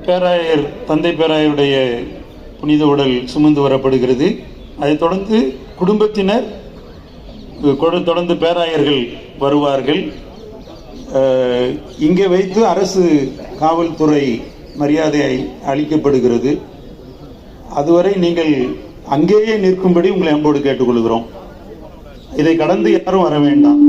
பேராயர் தந்தை பேராயருடைய புனித உடல் சுமந்து வரப்படுகிறது. அதைத் தொடர்ந்து குடும்பத்தினர், தொடர்ந்து பேராயர்கள் வருவார்கள். இங்கே வைத்து அரசு காவல்துறை மரியாதை அளிக்கப்படுகிறது. அதுவரை நீங்கள் அங்கேயே நிற்கும்படி உங்களை அன்போடு கேட்டுக்கொள்கிறோம். இதை கடந்து யாரும் வர வேண்டாம்.